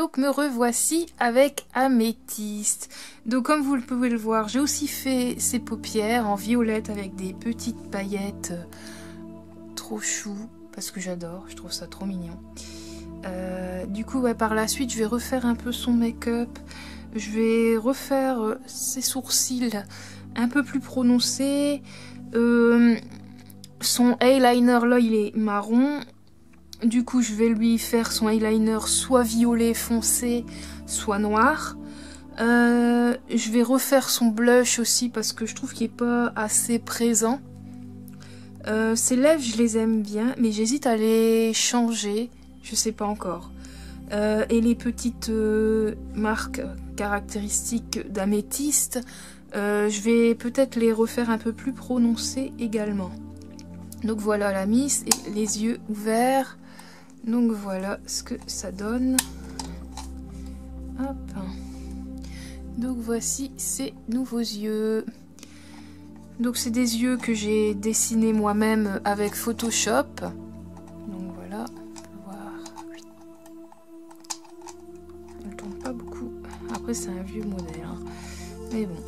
Donc me revoici avec Améthyste. Donc comme vous pouvez le voir, j'ai aussi fait ses paupières en violette avec des petites paillettes trop chou, parce que j'adore, je trouve ça trop mignon. Du coup ouais, par la suite je vais refaire un peu son make-up, je vais refaire ses sourcils un peu plus prononcés. Son eyeliner là il est marron. Du coup, je vais lui faire son eyeliner soit violet foncé, soit noir. Je vais refaire son blush aussi parce que je trouve qu'il n'est pas assez présent. Ses lèvres, je les aime bien, mais j'hésite à les changer. Je sais pas encore. Et les petites marques caractéristiques d'Améthyste, je vais peut-être les refaire un peu plus prononcées également. Donc voilà la mise et les yeux ouverts. Donc voilà ce que ça donne. Hop. Donc voici ses nouveaux yeux. Donc c'est des yeux que j'ai dessinés moi-même avec Photoshop. Donc voilà, on peut voir. Elle tourne pas beaucoup. Après c'est un vieux modèle. Hein. Mais bon,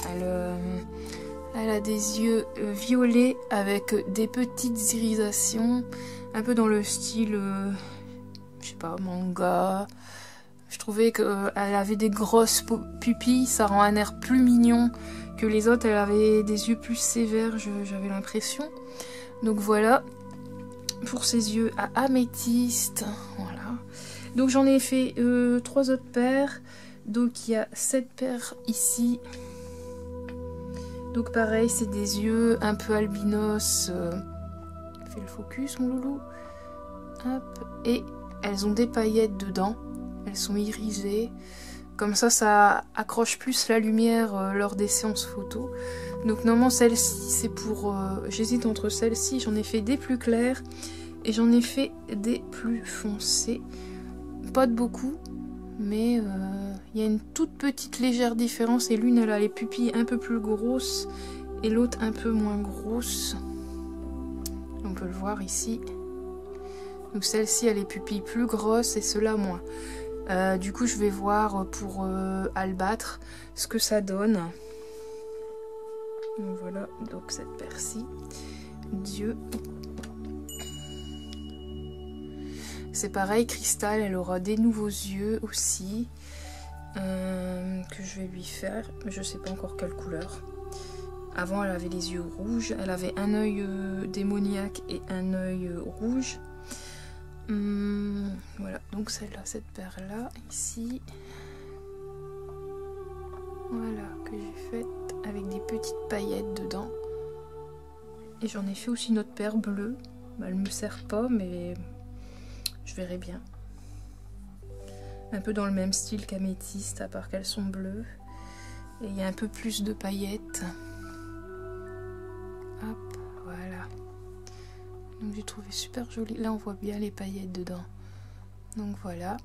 elle a des yeux violets avec des petites irisations. Un peu dans le style... je sais pas, manga. Je trouvais qu'elle avait des grosses pupilles, ça rend un air plus mignon que les autres. Elle avait des yeux plus sévères, j'avais l'impression. Donc voilà, pour ses yeux à Améthyste. Voilà. Donc j'en ai fait 3 autres paires. Donc il y a 7 paires ici. Donc pareil, c'est des yeux un peu albinos. Fais le focus mon loulou. Hop, et elles ont des paillettes dedans, elles sont irisées, comme ça accroche plus la lumière lors des séances photo. Donc normalement celle-ci c'est pour, j'hésite entre celle-ci, j'en ai fait des plus clairs et j'en ai fait des plus foncés, pas de beaucoup, mais il y a une toute petite légère différence et l'une elle a les pupilles un peu plus grosses et l'autre un peu moins grosses, on peut le voir ici. Donc celle-ci a les pupilles plus grosses et ceux-là moins. Du coup je vais voir pour Albâtre ce que ça donne. Donc voilà, donc cette paire-ci. Dieu. C'est pareil, Cristal, elle aura des nouveaux yeux aussi. Que je vais lui faire. Je sais pas encore quelle couleur. Avant elle avait les yeux rouges. Elle avait un œil démoniaque et un œil rouge. Voilà, donc celle-là, cette paire-là, ici. Voilà, que j'ai faite avec des petites paillettes dedans. Et j'en ai fait aussi une autre paire bleue. Bah, elle me sert pas, mais je verrai bien. Un peu dans le même style qu'Améthyste, à part qu'elles sont bleues. Et il y a un peu plus de paillettes. Hop, voilà. Donc j'ai trouvé super joli. Là on voit bien les paillettes dedans. Donc voilà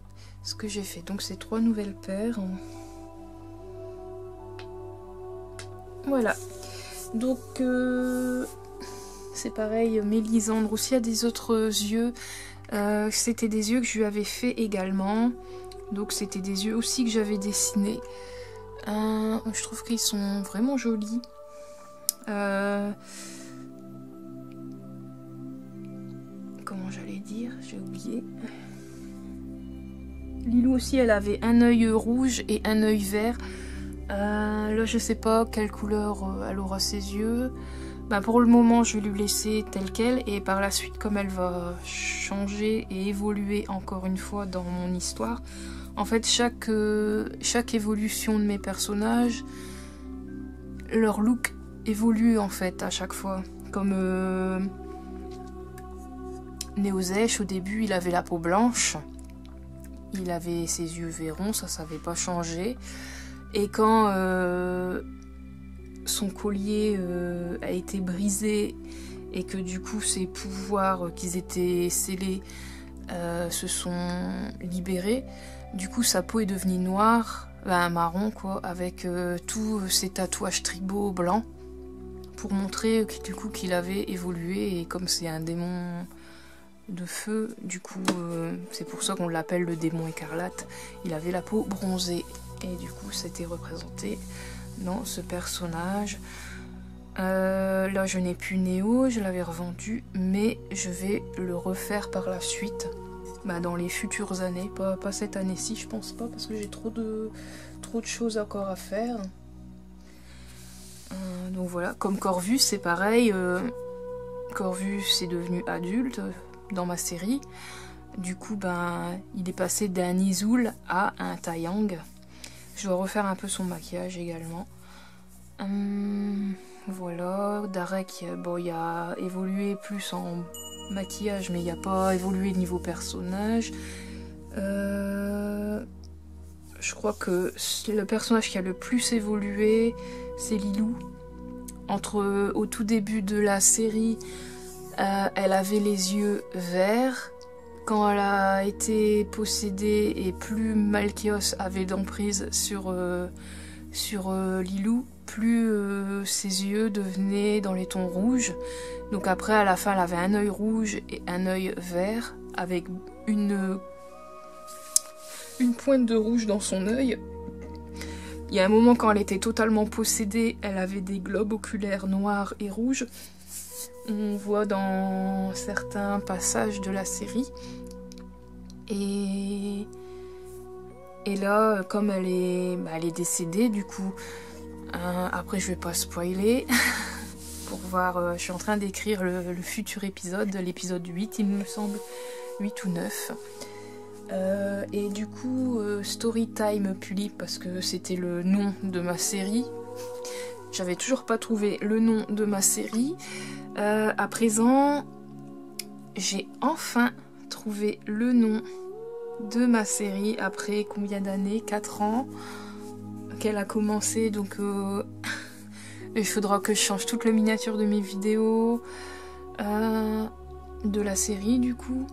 ce que j'ai fait. Donc ces 3 nouvelles paires. Voilà. Donc c'est pareil. Mélisandre aussi a des autres yeux. C'était des yeux que je lui avais fait également. Donc c'était des yeux aussi que j'avais dessinés. Je trouve qu'ils sont vraiment jolis. Comment j'allais dire, j'ai oublié. Lilou aussi, elle avait un œil rouge et un œil vert. Là, je sais pas quelle couleur elle aura ses yeux. Bah, pour le moment, je vais lui laisser telle quelle. Et par la suite, comme elle va changer et évoluer encore une fois dans mon histoire, en fait, chaque évolution de mes personnages, leur look évolue en fait à chaque fois. Comme Néozèche, au début, il avait la peau blanche. Il avait ses yeux verrons, ça n'avait pas changé. Et quand son collier a été brisé et que du coup ses pouvoirs qu'ils étaient scellés se sont libérés, du coup sa peau est devenue noire, marron quoi, avec tous ses tatouages tribaux blancs pour montrer du coup qu'il avait évolué. Et comme c'est un démon de feu. Du coup, c'est pour ça qu'on l'appelle le démon écarlate. Il avait la peau bronzée. Et du coup, c'était représenté dans ce personnage. Là, je n'ai plus Néo, je l'avais revendu, mais je vais le refaire par la suite. Dans les futures années, pas cette année-ci, je pense pas, parce que j'ai trop de choses encore à faire. Donc voilà, comme Corvus, c'est pareil. Corvus est devenu adulte dans ma série. Du coup, il est passé d'un Izul à un Taiyang. Je dois refaire un peu son maquillage également. Voilà, Darek, il a évolué plus en maquillage, mais il n'a pas évolué niveau personnage. Je crois que le personnage qui a le plus évolué, c'est Lilou. Au tout début de la série, elle avait les yeux verts. Quand elle a été possédée et plus Malkios avait d'emprise sur Lilou, plus ses yeux devenaient dans les tons rouges. Donc après, à la fin, elle avait un œil rouge et un œil vert, avec une pointe de rouge dans son œil. Il y a un moment, quand elle était totalement possédée, elle avait des globes oculaires noirs et rouges. On voit dans certains passages de la série. Et là, comme elle est décédée, du coup, après je vais pas spoiler, pour voir, je suis en train d'écrire le futur épisode, l'épisode 8, il me semble, 8 ou 9. Et du coup, Storytime Pulip, parce que c'était le nom de ma série. J'avais toujours pas trouvé le nom de ma série. À présent, j'ai enfin trouvé le nom de ma série après combien d'années? 4 ans qu'elle a commencé. Donc il faudra que je change toute la miniature de mes vidéos de la série du coup.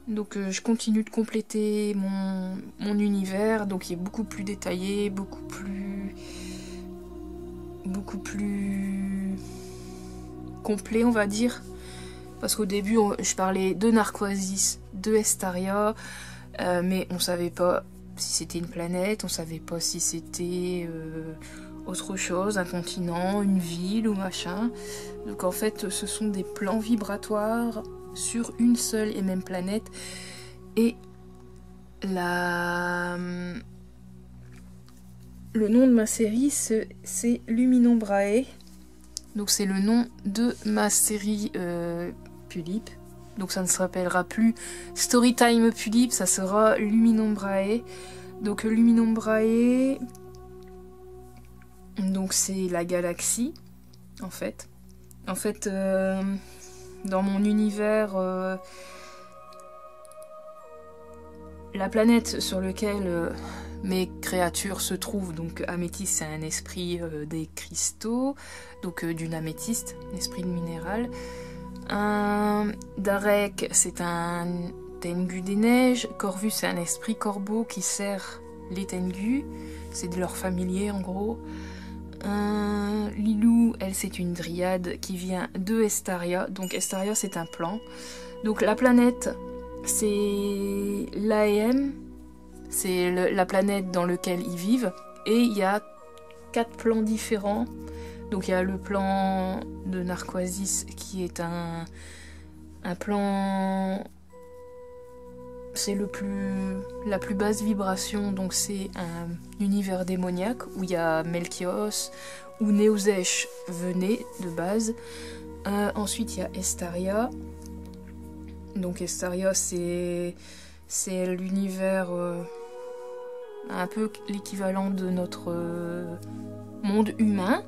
Donc je continue de compléter mon univers, donc il est beaucoup plus détaillé, beaucoup plus complet, on va dire. Parce qu'au début, je parlais de Narquoisis, de Estaria, mais on savait pas si c'était une planète, on savait pas si c'était autre chose, un continent, une ville ou machin. Donc en fait, ce sont des plans vibratoires sur une seule et même planète. Et le nom de ma série, c'est Luminombrae. Donc c'est le nom de ma série Pulip. Donc ça ne se rappellera plus Storytime Pulip, ça sera Luminombrae. Donc Luminombrae, donc c'est la galaxie en fait. En fait, dans mon univers, la planète sur laquelle mes créatures se trouvent, donc améthyste, c'est un esprit des cristaux, donc d'une améthyste, un esprit de minéral. Darek, c'est un Tengu des neiges. Corvus, c'est un esprit corbeau qui sert les Tengu, c'est de leur familier en gros. Lilou, elle, c'est une dryade qui vient de Estaria. Donc Estaria, c'est un plan. Donc la planète, c'est l'AEM, c'est la planète dans laquelle ils vivent. Et il y a 4 plans différents. Donc il y a le plan de Narquoisis qui est un plan... C'est la plus basse vibration, donc c'est un univers démoniaque où il y a Melchios, où Neozesh venait de base. Ensuite il y a Estaria. Donc Estaria c'est l'univers un peu l'équivalent de notre monde humain.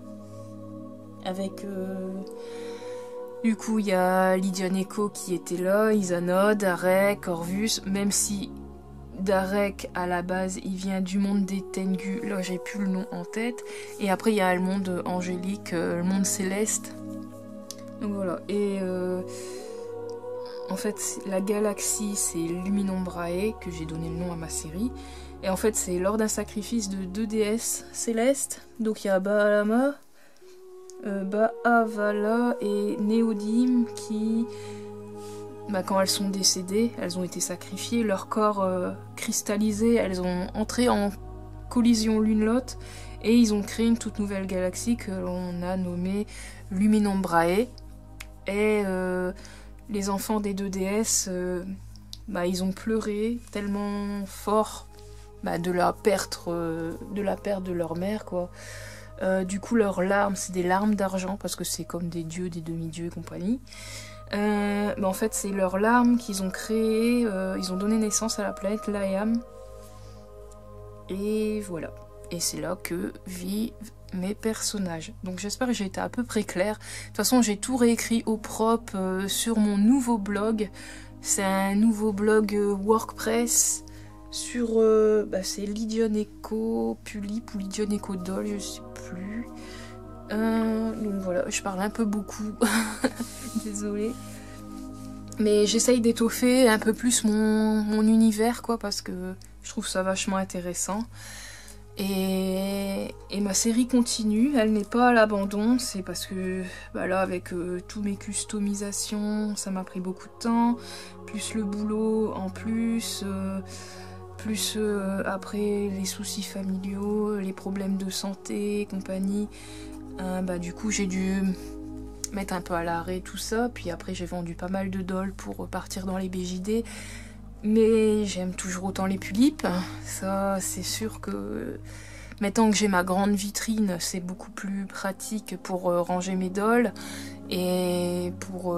Avec du coup il y a Lydian Echo qui était là, Izanod, Darek, Corvus, même si Darek à la base il vient du monde des Tengu, là j'ai plus le nom en tête, et après il y a le monde angélique, le monde céleste. Donc voilà, et en fait la galaxie c'est Luminombrae, que j'ai donné le nom à ma série, et en fait c'est lors d'un sacrifice de 2 déesses célestes, donc il y a Baalama, Baavala et Néodyme qui, quand elles sont décédées, elles ont été sacrifiées, leur corps cristallisé, elles ont entré en collision l'une l'autre et ils ont créé une toute nouvelle galaxie que l'on a nommée Luminumbrae. Et les enfants des deux déesses, ils ont pleuré tellement fort de la perte de leur mère, quoi. Du coup, leurs larmes, c'est des larmes d'argent parce que c'est comme des dieux, des demi-dieux et compagnie. En fait, c'est leurs larmes qu'ils ont créées. Ils ont donné naissance à la planète Layam. Et voilà. Et c'est là que vivent mes personnages. Donc j'espère que j'ai été à peu près claire. De toute façon, j'ai tout réécrit au propre sur mon nouveau blog. C'est un nouveau blog WordPress sur c'est Lydion Echo Pulip ou Lydion Echo Doll, je sais plus. Donc voilà, je parle un peu beaucoup. Désolée. Mais j'essaye d'étoffer un peu plus mon univers, quoi, parce que je trouve ça vachement intéressant. Et ma série continue, elle n'est pas à l'abandon, c'est parce que là avec toutes mes customisations, ça m'a pris beaucoup de temps, plus le boulot en plus, après les soucis familiaux, les problèmes de santé et compagnie, du coup j'ai dû mettre un peu à l'arrêt tout ça, puis après j'ai vendu pas mal de dolls pour partir dans les BJD. Mais j'aime toujours autant les tulipes, ça c'est sûr que maintenant que j'ai ma grande vitrine, c'est beaucoup plus pratique pour ranger mes dolls et pour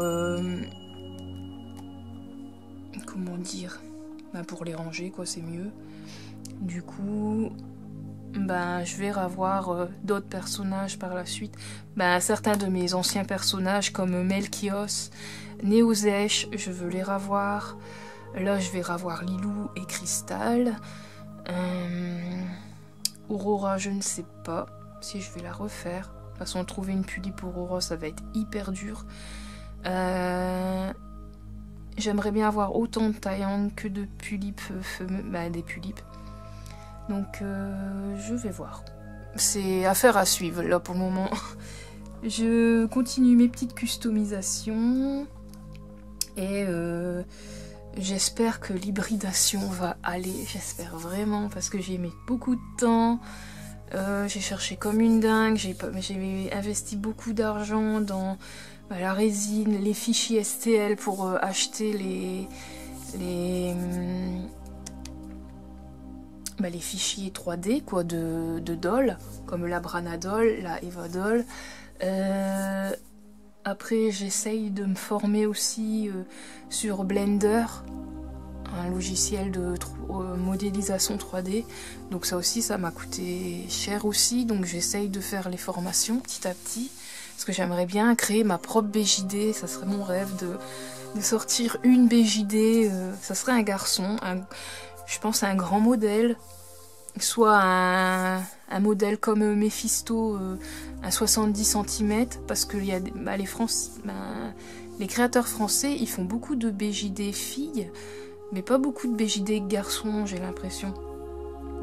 comment dire, pour les ranger, quoi, c'est mieux. Du coup, je vais revoir d'autres personnages par la suite. Certains de mes anciens personnages comme Melchios, Néozesh, je veux les revoir. Là, je vais revoir Lilou et Crystal. Aurora, je ne sais pas si je vais la refaire. De toute façon, trouver une Pulipe Aurora, ça va être hyper dur. J'aimerais bien avoir autant de Taeyang que de Pulipes, des Pulipes. Donc, je vais voir. C'est affaire à suivre, là, pour le moment. Je continue mes petites customisations. Et j'espère que l'hybridation va aller. J'espère vraiment, parce que j'ai mis beaucoup de temps. J'ai cherché comme une dingue. J'ai investi beaucoup d'argent dans la résine, les fichiers STL pour acheter les fichiers 3D, quoi, de doll, comme la Brana doll, la Eva doll. Après, j'essaye de me former aussi sur Blender, un logiciel de modélisation 3D. Donc ça aussi, ça m'a coûté cher aussi. Donc j'essaye de faire les formations petit à petit. Parce que j'aimerais bien créer ma propre BJD. Ça serait mon rêve de sortir une BJD. Ça serait un garçon. Je pense à un grand modèle. Soit un modèle comme Mephisto, un 70 cm, parce que les créateurs français, ils font beaucoup de BJD filles, mais pas beaucoup de BJD garçons, j'ai l'impression.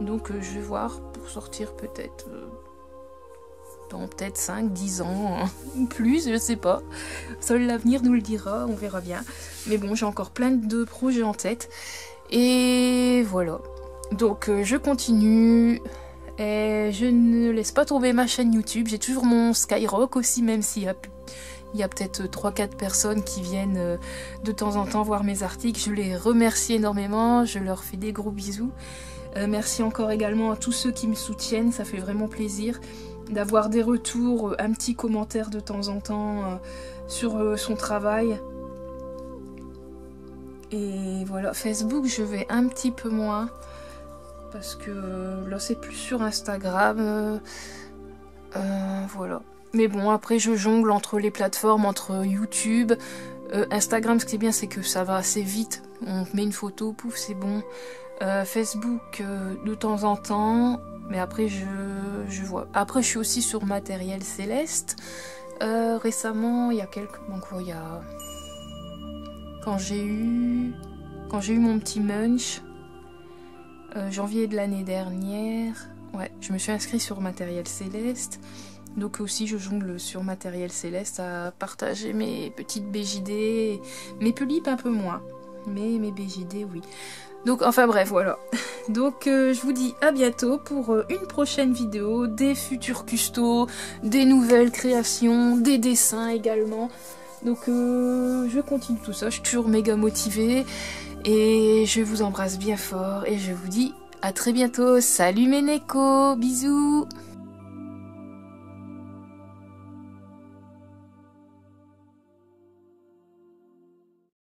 Donc je vais voir pour sortir peut-être dans peut-être 5-10 ans, ou plus, je sais pas. Seul l'avenir nous le dira, on verra bien. Mais bon, j'ai encore plein de projets en tête. Et voilà. Donc je continue, et je ne laisse pas tomber ma chaîne YouTube, j'ai toujours mon Skyrock aussi, même s'il y a peut-être 3-4 personnes qui viennent de temps en temps voir mes articles. Je les remercie énormément, je leur fais des gros bisous. Merci encore également à tous ceux qui me soutiennent, ça fait vraiment plaisir d'avoir des retours, un petit commentaire de temps en temps sur son travail. Et voilà, Facebook je vais un petit peu moins. Parce que là c'est plus sur Instagram, voilà. Mais bon, après je jongle entre les plateformes, entre YouTube, Instagram. Ce qui est bien, c'est que ça va assez vite. On met une photo, pouf, c'est bon. Facebook de temps en temps, mais après je vois. Après je suis aussi sur Matériel Céleste. Récemment, il y a quand j'ai eu mon petit munch. Janvier de l'année dernière, ouais, je me suis inscrite sur Matériel Céleste. Donc aussi je jongle sur Matériel Céleste à partager mes petites BJD, mes Pulip un peu moins, mais mes BJD oui. Donc enfin bref voilà. Donc je vous dis à bientôt pour une prochaine vidéo, des futurs custos, des nouvelles créations, des dessins également. Donc je continue tout ça, je suis toujours méga motivée et je vous embrasse bien fort et je vous dis à très bientôt. Salut mes Neko, bisous.